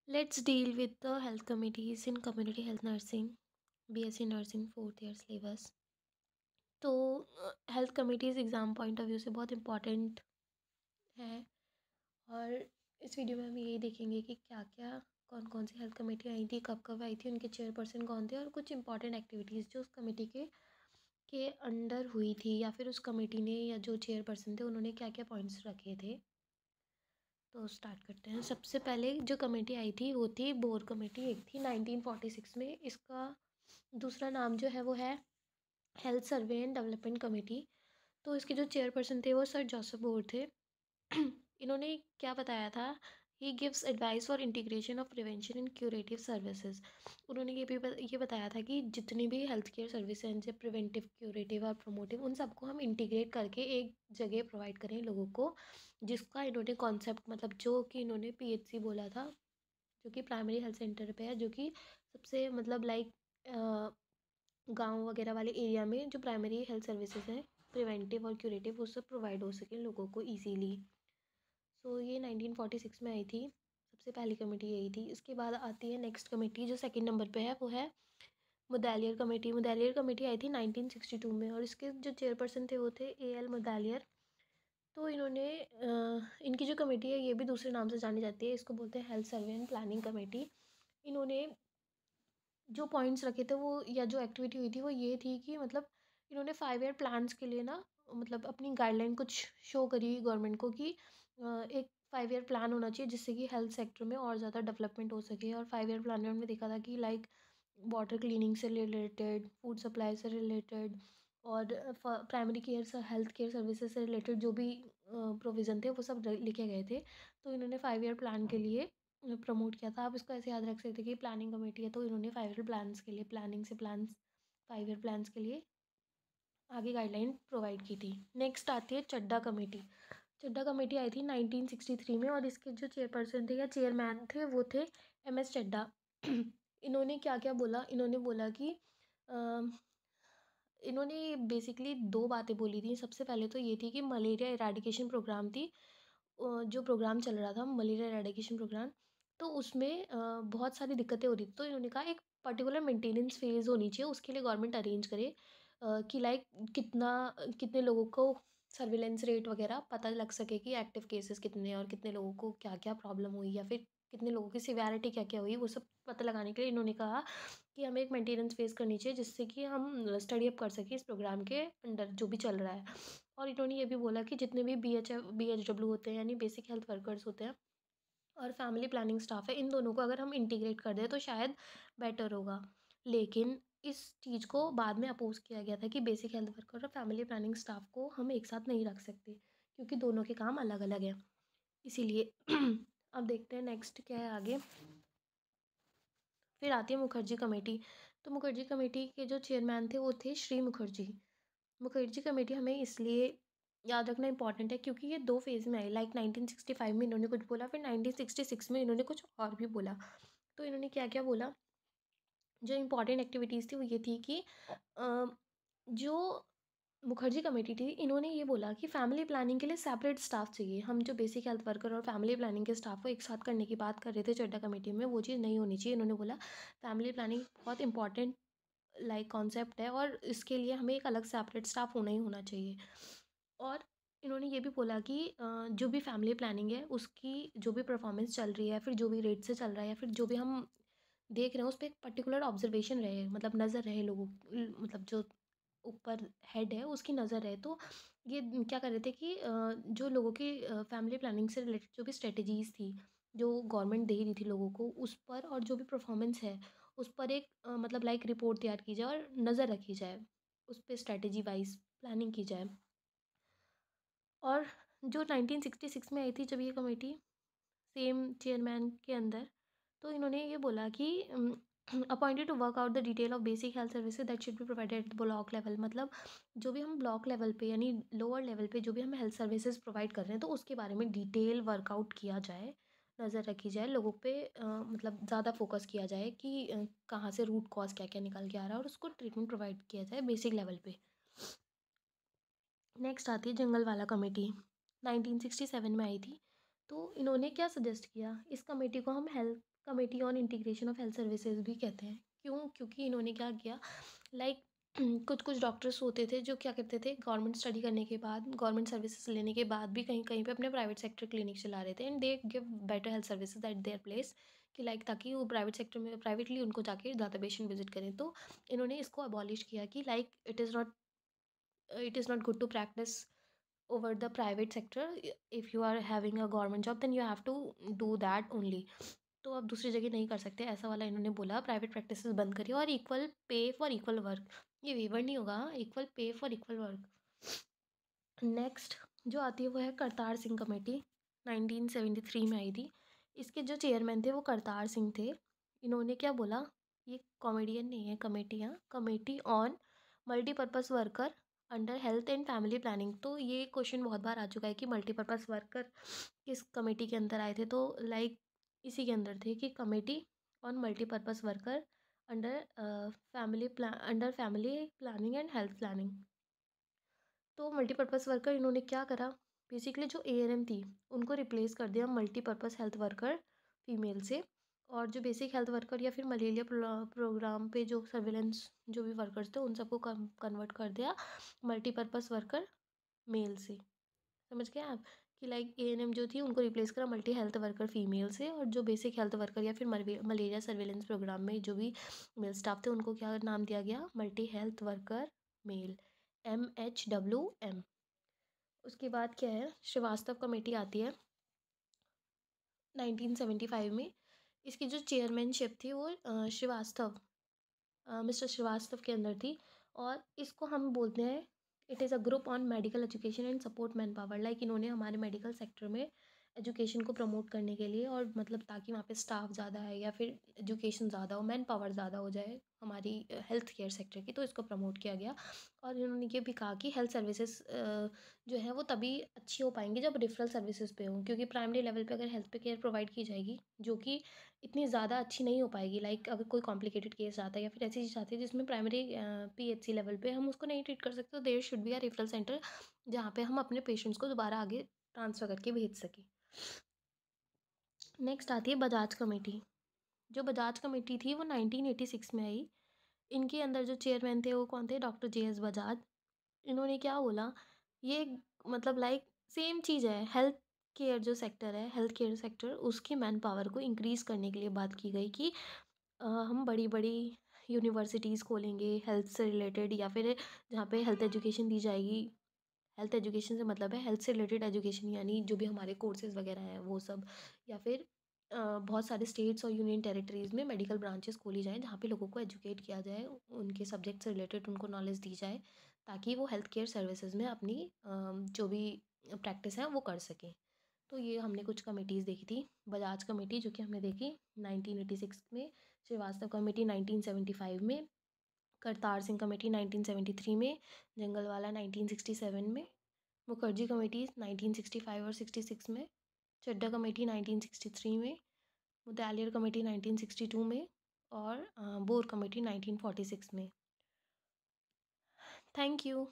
Let's deal with the health committees in community health nursing, BSc nursing 4th year syllabus. तो health committees exam point of view से बहुत important है। और इस video में हम यही देखेंगे कि क्या क्या कौन कौन सी हेल्थ कमेटी आई थी, कब कब आई थी, उनके चेयरपर्सन कौन थे और कुछ इंपॉर्टेंट एक्टिविटीज़ जो उस कमेटी के अंडर हुई थी या फिर उस कमेटी ने या जो चेयरपर्सन थे उन्होंने क्या क्या पॉइंट्स रखे थे। तो स्टार्ट करते हैं। सबसे पहले जो कमेटी आई थी वो थी बोर कमेटी, एक थी 1946 में। इसका दूसरा नाम जो है वो है health survey and development committee. तो इसके जो चेयरपर्सन थे वो सर जोसेफ बोर थे। इन्होंने क्या बताया था, he gives advice for integration of prevention and curative services. उन्होंने ये बताया था कि जितनी भी हेल्थ केयर सर्विस हैं जैसे प्रिवेंटिव, क्यूरेटिव और प्रोमोटिव, उन सबको हम इंटीग्रेट करके एक जगह प्रोवाइड करें लोगों को, जिसका इन्होंने कॉन्सेप्ट मतलब जो कि इन्होंने PHC बोला था, जो कि प्राइमरी हेल्थ सेंटर पे है, जो कि सबसे मतलब लाइक गांव वगैरह वाले एरिया में जो प्राइमरी हेल्थ सर्विसेज हैं प्रिवेंटिव और क्यूरेटिव वो सब प्रोवाइड हो सके लोगों को ईजीली। सो ये 1946 में आई थी, सबसे पहली कमेटी यही थी। इसके बाद आती है नेक्स्ट कमेटी जो सेकंड नंबर पे है, वो है मुदालियर कमेटी। मुदालियर कमेटी आई थी 1962 में और इसके जो चेयरपर्सन थे वो थे AL मुदालियर। तो इन्होंने इनकी जो कमेटी है ये भी दूसरे नाम से जानी जाती है, इसको बोलते हैं health survey and planning committee. इन्होंने जो पॉइंट्स रखे थे वो या जो एक्टिविटी हुई थी वो ये थी कि मतलब इन्होंने 5 ईयर प्लान्स के लिए ना मतलब अपनी गाइडलाइन कुछ शो करी गवर्नमेंट को कि एक 5 ईयर प्लान होना चाहिए जिससे कि हेल्थ सेक्टर में और ज़्यादा डेवलपमेंट हो सके। और 5 ईयर प्लान में हमने देखा था कि लाइक वाटर क्लीनिंग से रिलेटेड, फूड सप्लाई से रिलेटेड और प्राइमरी केयर से हेल्थ केयर सर्विसेज से रिलेटेड जो भी प्रोविज़न थे वो सब लिखे गए थे। तो इन्होंने 5 ईयर प्लान के लिए प्रमोट किया था। आप इसको ऐसे याद रख सकते हैं कि प्लानिंग कमेटी है तो इन्होंने 5 ईयर प्लान्स के लिए प्लानिंग से प्लान्स 5 ईयर प्लान्स के लिए आगे गाइडलाइन प्रोवाइड की थी। नेक्स्ट आती है चड्डा कमेटी। चड्डा कमेटी आई थी 1963 में और इसके जो चेयरपर्सन थे या चेयरमैन थे वो थे MS चड्डा। इन्होंने क्या क्या बोला, इन्होंने बोला कि इन्होंने बेसिकली दो बातें बोली थी। सबसे पहले तो ये थी कि मलेरिया इरेडिकेशन प्रोग्राम थी, जो प्रोग्राम चल रहा था मलेरिया इरेडिकेशन प्रोग्राम, तो उसमें बहुत सारी दिक्कतें हो रही थी। तो इन्होंने कहा एक पर्टिकुलर मेंटेनेंस फेज़ होनी चाहिए, उसके लिए गवर्नमेंट अरेंज करे कि लाइक कितने लोगों को सर्विलेंस रेट वगैरह पता लग सके कि एक्टिव केसेस कितने हैं और कितने लोगों को क्या क्या प्रॉब्लम हुई या फिर कितने लोगों की सिवियरिटी क्या क्या हुई, वो सब पता लगाने के लिए इन्होंने कहा कि हमें एक मेंटेनेंस फेज़ करनी चाहिए जिससे कि हम स्टडी अप कर सकें इस प्रोग्राम के अंडर जो भी चल रहा है। और इन्होंने ये भी बोला कि जितने भी BHW होते हैं यानी बेसिक हेल्थ वर्कर्स होते हैं और फैमिली प्लानिंग स्टाफ है, इन दोनों को अगर हम इंटीग्रेट कर दें तो शायद बेटर होगा। लेकिन इस चीज़ को बाद में अपोज़ किया गया था कि बेसिक हेल्थ वर्कर और फैमिली प्लानिंग स्टाफ को हम एक साथ नहीं रख सकते क्योंकि दोनों के काम अलग अलग हैं, इसीलिए। अब देखते हैं नेक्स्ट क्या है आगे। फिर आती है मुखर्जी कमेटी। तो मुखर्जी कमेटी के जो चेयरमैन थे वो थे श्री मुखर्जी। मुखर्जी कमेटी हमें इसलिए याद रखना इंपॉर्टेंट है क्योंकि ये दो फेज़ में आई, लाइक 1965 में इन्होंने कुछ बोला, फिर 1966 में इन्होंने कुछ और भी बोला। तो इन्होंने क्या क्या बोला, जो इम्पोर्टेंट एक्टिविटीज़ थी वो ये थी कि जो मुखर्जी कमेटी थी इन्होंने ये बोला कि फैमिली प्लानिंग के लिए सेपरेट स्टाफ चाहिए। हम जो बेसिक हेल्थ वर्कर और फैमिली प्लानिंग के स्टाफ को एक साथ करने की बात कर रहे थे चड्डा कमेटी में, वो चीज़ नहीं होनी चाहिए। इन्होंने बोला फैमिली प्लानिंग बहुत इंपॉर्टेंट लाइक कॉन्सेप्ट है और इसके लिए हमें एक अलग सेपरेट स्टाफ होना ही होना चाहिए। और इन्होंने ये भी बोला कि जो भी फैमिली प्लानिंग है उसकी जो भी परफॉर्मेंस चल रही है, फिर जो भी रेट से चल रहा है या फिर जो भी हम देख रहे हैं उस पर एक पर्टिकुलर ऑब्जर्वेशन रहे, मतलब नज़र रहे लोगों मतलब जो ऊपर हेड है उसकी नज़र रहे। तो ये क्या कर रहे थे कि जो लोगों की फैमिली प्लानिंग से रिलेटेड जो भी स्ट्रेटजीज़ थी जो गवर्नमेंट दे रही थी लोगों को उस पर और जो भी परफॉर्मेंस है उस पर एक मतलब लाइक रिपोर्ट तैयार की जाए और नज़र रखी जाए, उस पर स्ट्रेटजी वाइज प्लानिंग की जाए। और जो 1966 में आई थी जब ये कमेटी सेम चेयरमैन के अंदर, तो इन्होंने ये बोला कि appointed to work out the detail of basic health services that should be provided at block level. मतलब जो भी हम ब्लॉक लेवल पे यानी लोअर लेवल पे जो भी हम हेल्थ सर्विसेज प्रोवाइड कर रहे हैं तो उसके बारे में डिटेल वर्कआउट किया जाए, नज़र रखी जाए लोगों पे, मतलब ज़्यादा फोकस किया जाए कि कहाँ से रूट कॉज क्या क्या निकल के आ रहा है और उसको ट्रीटमेंट प्रोवाइड किया जाए बेसिक लेवल पे। नेक्स्ट आती है जंगल वाला कमेटी, 1967 में आई थी। तो इन्होंने क्या सजेस्ट किया, इस कमेटी को हम health committee on integration of health services भी कहते हैं। क्यों? क्योंकि इन्होंने क्या किया, लाइक कुछ कुछ डॉक्टर्स होते थे जो क्या करते थे, गवर्नमेंट स्टडी करने के बाद, गवर्नमेंट सर्विसेज लेने के बाद भी कहीं कहीं पे अपने प्राइवेट सेक्टर क्लिनिक चला रहे थे, and they give better health services at their place, कि लाइक ताकि वो प्राइवेट सेक्टर में प्राइवेटली उनको जाके ज़्यादा पेशेंट विजिट करें। तो इन्होंने इसको अबॉलिश किया कि like it is not good to practice over the private sector. If you are having a government job then you have to do that only. तो आप दूसरी जगह नहीं कर सकते, ऐसा वाला इन्होंने बोला। प्राइवेट प्रैक्टिस बंद करिए और equal pay for equal work, ये वेवर नहीं होगा, equal pay for equal work. Next जो आती है वो है करतार सिंह कमेटी, 1973 में आई थी। इसके जो चेयरमैन थे वो करतार सिंह थे। इन्होंने क्या बोला, ये कॉमेडियन नहीं है, committee on multipurpose worker under health and family planning. तो ये क्वेश्चन बहुत बार आ चुका है कि मल्टीपर्पज़ वर्कर किस कमेटी के अंदर आए थे। तो लाइक इसी के अंदर थे कि committee on multipurpose worker under family planning and health planning. तो मल्टीपर्पज़ वर्कर इन्होंने क्या करा, बेसिकली जो एएनएम थी उनको रिप्लेस कर दिया मल्टीपर्पज़ हेल्थ वर्कर फीमेल से, और जो बेसिक हेल्थ वर्कर या फिर मलेरिया प्रोग्राम पे जो सर्विलेंस जो भी वर्कर्स थे उन सबको कन्वर्ट कर दिया मल्टीपर्पज़ वर्कर मेल से। समझ गए आप, कि लाइक एएनएम जो थी उनको रिप्लेस करा मल्टी हेल्थ वर्कर फीमेल से, और जो बेसिक हेल्थ वर्कर या फिर मलेरिया सर्विलेंस प्रोग्राम में जो भी मेल स्टाफ थे उनको क्या नाम दिया गया, multi health worker male, MHWM। उसके बाद क्या है, श्रीवास्तव कमेटी आती है 1975 में। इसकी जो चेयरमैनशिप थी वो मिस्टर श्रीवास्तव के अंदर थी। और इसको हम बोलते हैं, it is a group on medical education and support man power. Like इन्होंने हमारे मेडिकल सेक्टर में एजुकेशन को प्रमोट करने के लिए, और मतलब ताकि वहाँ पे स्टाफ ज़्यादा है या फिर एजुकेशन ज़्यादा हो, मैन पावर ज़्यादा हो जाए हमारी हेल्थ केयर सेक्टर की, तो इसको प्रमोट किया गया। और इन्होंने ये भी कहा कि हेल्थ सर्विसेज जो है वो तभी अच्छी हो पाएंगी जब रेफरल सर्विसेज पे हों, क्योंकि प्राइमरी लेवल पे अगर हेल्थ पे केयर प्रोवाइड की जाएगी जो कि इतनी ज़्यादा अच्छी नहीं हो पाएगी, लाइक अगर कोई कॉम्प्लिकेटेड केस आता है या फिर ऐसी चीज़ आती है जिसमें प्राइमरी PHC लेवल पे हम उसको नहीं ट्रीट कर सकते, तो there should be a referral centre जहाँ पे हम अपने पेशेंट्स को दोबारा आगे ट्रांसफ़र करके भेज सकें। नेक्स्ट आती है बजाज कमेटी। जो बजाज कमेटी थी वो 1986 में आई। इनके अंदर जो चेयरमैन थे वो कौन थे, डॉक्टर JS बजाज। इन्होंने क्या बोला, ये मतलब लाइक सेम चीज़ है, हेल्थ केयर सेक्टर उसकी मैन पावर को इंक्रीज़ करने के लिए बात की गई कि हम बड़ी बड़ी यूनिवर्सिटीज़ खोलेंगे हेल्थ से रिलेटेड, या फिर जहाँ पे हेल्थ एजुकेशन दी जाएगी। हेल्थ एजुकेशन से मतलब है हेल्थ से रिलेटेड एजुकेशन, यानी जो भी हमारे कोर्सेज़ वगैरह हैं वो सब, या फिर बहुत सारे स्टेट्स और यूनियन टेरिटरीज़ में मेडिकल ब्रांचेस खोली जाएँ जहाँ पे लोगों को एजुकेट किया जाए, उनके सब्जेक्ट से रिलेटेड उनको नॉलेज दी जाए, ताकि वो हेल्थ केयर सर्विसेज में अपनी जो भी प्रैक्टिस है वो कर सकें। तो ये हमने कुछ कमेटीज़ देखी थी। बजाज कमेटी जो कि हमने देखी 1986 में, श्रीवास्तव कमेटी 1975 में, करतार सिंह कमेटी 1973 में, जंगलवाला 1967 में, मुखर्जी कमेटी 1965 और 66 में, चड्डा कमेटी 1963 में, मुतालियर कमेटी 1962 में, और बोर कमेटी 1946 में। Thank you.